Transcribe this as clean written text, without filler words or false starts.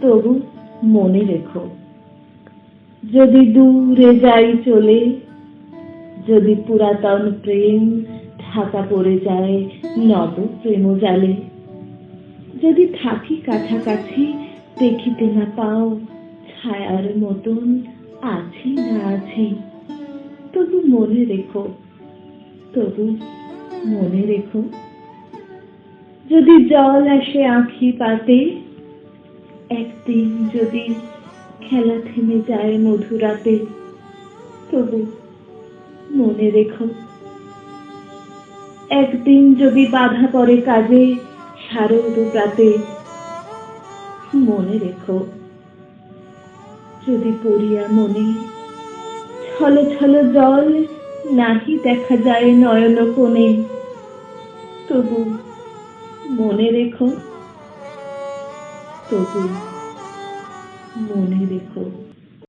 তবু মনে রেখো, যদি দূরে যাই চলে, যদি পুরাতন প্রেম ঢাকা পড়ে যায় নব প্রেম জালে, যদি থাকি কাছাকাছি দেখিতে না পাও ছায়ার মতন আছি না আছি, তবু মনে রেখো, তবু মনে রেখো। যদি জল আসে আঁখি পাতে, একদিন যদি খেলা থেমে যায় মধুরাতে, তবু মনে রেখো। একদিন যদি বাধা পড়ে কাজে শারদ প্রাতে, মনে রেখো। যদি পড়িয়া মনে ছল ছল জল নাহি দেখা যায় নয়ন কোণে, তবু মনে রেখো, তবু মনে রেখো।